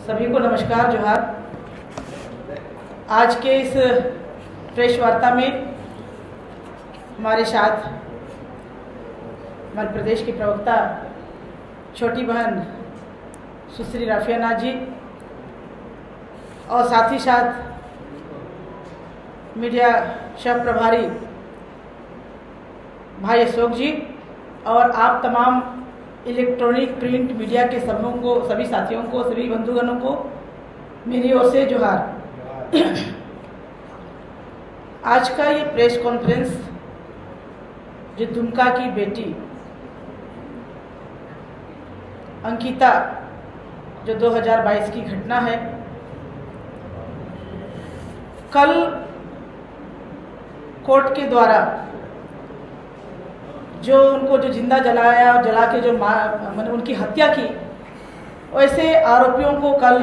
सभी को नमस्कार, जोहार। आज के इस प्रेस वार्ता में हमारे साथ मध्य प्रदेश की प्रवक्ता छोटी बहन सुश्री राफिया नाज जी और साथ ही साथ मीडिया सह प्रभारी भाई अशोक जी और आप तमाम इलेक्ट्रॉनिक प्रिंट मीडिया के सभी साथियों को, सभी बंधुगणों को मेरी ओर से जोहार। आज का ये प्रेस कॉन्फ्रेंस जो दुमका की बेटी अंकिता जो 2022 की घटना है, कल कोर्ट के द्वारा जो उनको जिंदा जलाया और जला के जो मैंने उनकी हत्या की, वैसे आरोपियों को कल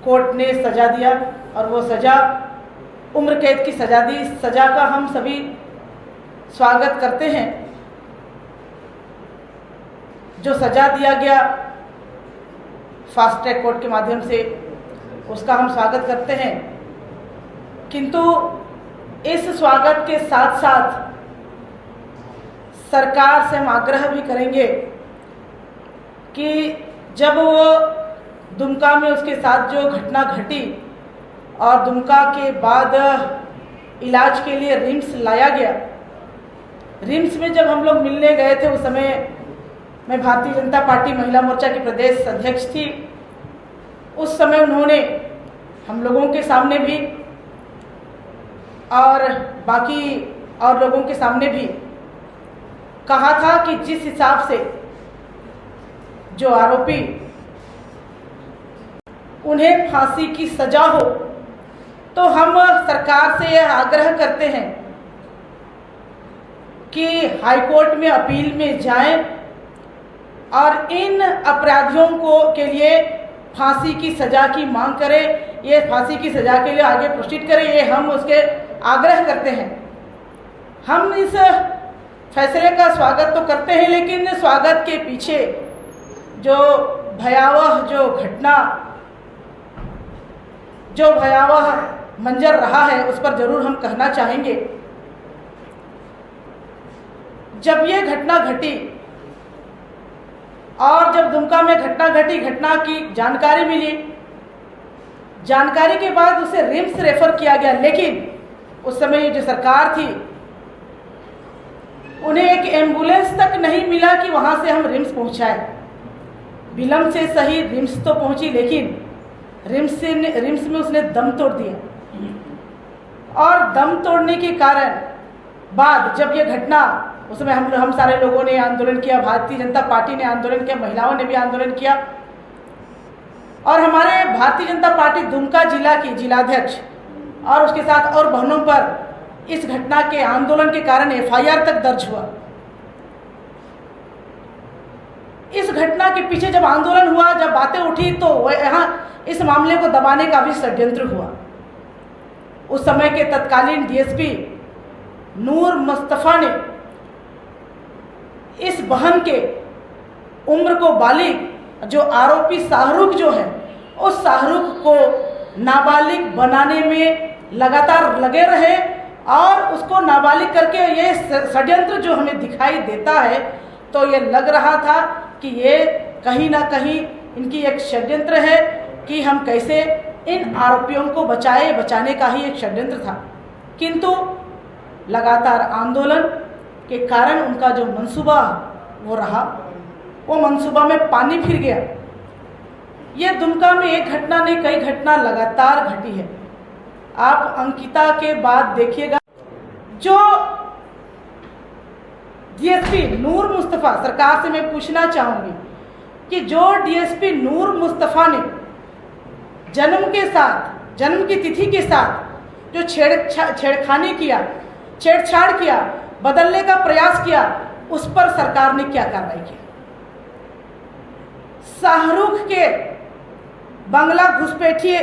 कोर्ट ने सजा दिया और वो सजा उम्र कैद की सजा दी। इस सजा का हम सभी स्वागत करते हैं। जो सजा दिया गया फास्ट ट्रैक कोर्ट के माध्यम से, उसका हम स्वागत करते हैं, किंतु इस स्वागत के साथ साथ सरकार से हम आग्रह भी करेंगे कि जब वो दुमका में उसके साथ जो घटना घटी और दुमका के बाद इलाज के लिए रिम्स लाया गया, रिम्स में जब हम लोग मिलने गए थे, उस समय मैं भारतीय जनता पार्टी महिला मोर्चा की प्रदेश अध्यक्ष थी। उस समय उन्होंने हम लोगों के सामने भी और बाकी और लोगों के सामने भी कहा था कि जिस हिसाब से जो आरोपी उन्हें फांसी की सजा हो, तो हम सरकार से यह आग्रह करते हैं कि हाईकोर्ट में अपील में जाएं और इन अपराधियों के लिए फांसी की सजा की मांग करें। ये फांसी की सजा के लिए आगे प्रोसीड करें, ये हम उसके आग्रह करते हैं। हम इस फैसले का स्वागत तो करते हैं, लेकिन स्वागत के पीछे जो भयावह मंजर रहा है, उस पर जरूर हम कहना चाहेंगे। जब ये घटना घटी और जब दुमका में घटना घटी, घटना की जानकारी मिली, जानकारी के बाद उसे रिम्स रेफर किया गया, लेकिन उस समय जो सरकार थी उन्हें एक एम्बुलेंस तक नहीं मिला कि वहां से हम रिम्स पहुंचाए। विलंब से सही रिम्स तो पहुंची, लेकिन रिम्स में उसने दम तोड़ दिया और दम तोड़ने के कारण बाद जब ये घटना, उस समय हम सारे लोगों ने आंदोलन किया, भारतीय जनता पार्टी ने आंदोलन किया, महिलाओं ने भी आंदोलन किया और हमारे भारतीय जनता पार्टी दुमका जिला की जिलाध्यक्ष और उसके साथ और बहनों पर इस घटना के आंदोलन के कारण एफआईआर तक दर्ज हुआ। इस घटना के पीछे जब आंदोलन हुआ, जब बातें उठी, तो यहाँ इस मामले को दबाने का भी षड्यंत्र हुआ। उस समय के तत्कालीन डीएसपी नूर मुस्तफा ने इस बहन के उम्र को बालिग जो आरोपी शाहरुख जो है, उस शाहरुख को नाबालिग बनाने में लगातार लगे रहे और उसको नाबालिग करके ये षड्यंत्र जो हमें दिखाई देता है, तो ये लग रहा था कि ये कहीं ना कहीं इनकी एक षड्यंत्र है कि हम कैसे इन आरोपियों को बचाने का ही एक षड्यंत्र था। किंतु लगातार आंदोलन के कारण उनका जो मंसूबा वो रहा, वो मंसूबा में पानी फिर गया। ये दुमका में एक घटना नहीं, कई घटना लगातार घटी है। आप अंकिता के बाद देखिएगा, जो डीएसपी नूर मुस्तफा, सरकार से मैं पूछना चाहूंगी कि जो डीएसपी नूर मुस्तफा ने जन्म की तिथि के साथ जो छेड़छाड़ किया, बदलने का प्रयास किया, उस पर सरकार ने क्या कार्रवाई की? शाहरुख के बंगला घुसपैठिए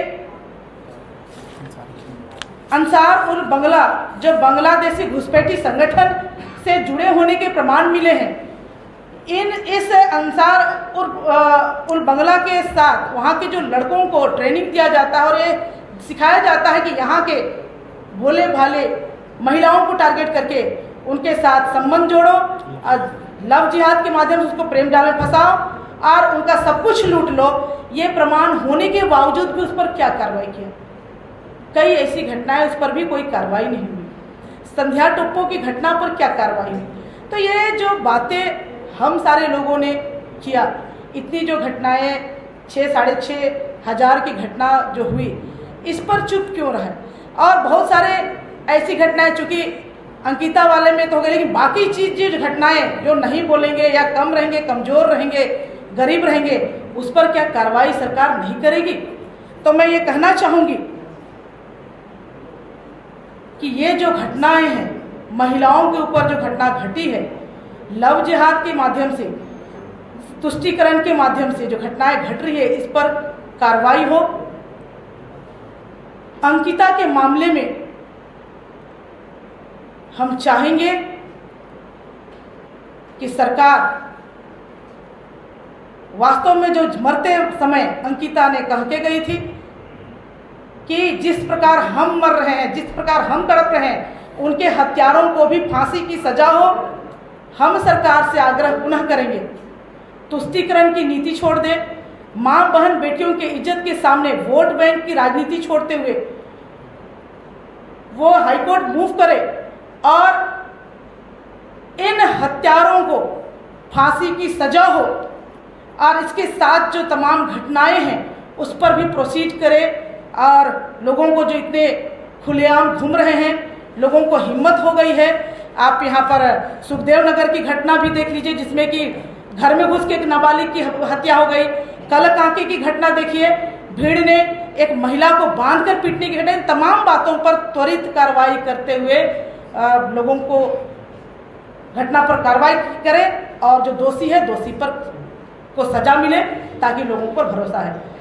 अंसार उल बंगला, जो बांग्लादेशी घुसपैठी संगठन से जुड़े होने के प्रमाण मिले हैं, इस अंसार उल बंगला के साथ वहाँ के जो लड़कों को ट्रेनिंग दिया जाता है और ये सिखाया जाता है कि यहाँ के भोले भाले महिलाओं को टारगेट करके उनके साथ संबंध जोड़ो, लव जिहाद के माध्यम से उसको प्रेम जाल में फंसाओ और उनका सब कुछ लूट लो। ये प्रमाण होने के बावजूद भी उस पर क्या कार्रवाई किया? कई ऐसी घटनाएं, उस पर भी कोई कार्रवाई नहीं हुई। संध्या टोप्पो की घटना पर क्या कार्रवाई हुई? तो ये जो बातें हम सारे लोगों ने किया, इतनी जो घटनाएं 6,500 की घटना जो हुई, इस पर चुप क्यों रहे? और बहुत सारे ऐसी घटनाएं, चूँकि अंकिता वाले में तो हो गए, लेकिन बाकी चीज़ जो घटनाएं जो नहीं बोलेंगे या कम रहेंगे, कमज़ोर रहेंगे, गरीब रहेंगे, उस पर क्या कार्रवाई सरकार नहीं करेगी? तो मैं ये कहना चाहूँगी कि ये जो घटनाएं हैं, महिलाओं के ऊपर जो घटना घटी है, लव जिहाद के माध्यम से, तुष्टीकरण के माध्यम से जो घटनाएं घट रही है, इस पर कार्रवाई हो। अंकिता के मामले में हम चाहेंगे कि सरकार वास्तव में जो मरते समय अंकिता ने कह के गई थी कि जिस प्रकार हम मर रहे हैं, जिस प्रकार हम तड़प रहे हैं, उनके हत्यारों को भी फांसी की सजा हो। हम सरकार से आग्रह पुनः करेंगे, तुष्टीकरण की नीति छोड़ दे, मां बहन बेटियों की इज्जत के सामने वोट बैंक की राजनीति छोड़ते हुए वो हाईकोर्ट मूव करे और इन हत्यारों को फांसी की सजा हो और इसके साथ जो तमाम घटनाएं हैं उस पर भी प्रोसीड करे। और लोगों को जो इतने खुलेआम घूम रहे हैं, लोगों को हिम्मत हो गई है। आप यहाँ पर सुखदेव नगर की घटना भी देख लीजिए, जिसमें कि घर में घुस के एक नाबालिग की हत्या हो गई। कलकांके की घटना देखिए, भीड़ ने एक महिला को बांधकर पीटने की घटना। इन तमाम बातों पर त्वरित कार्रवाई करते हुए लोगों को घटना पर कार्रवाई करें और जो दोषी है, दोषी पर को सजा मिले, ताकि लोगों पर भरोसा है।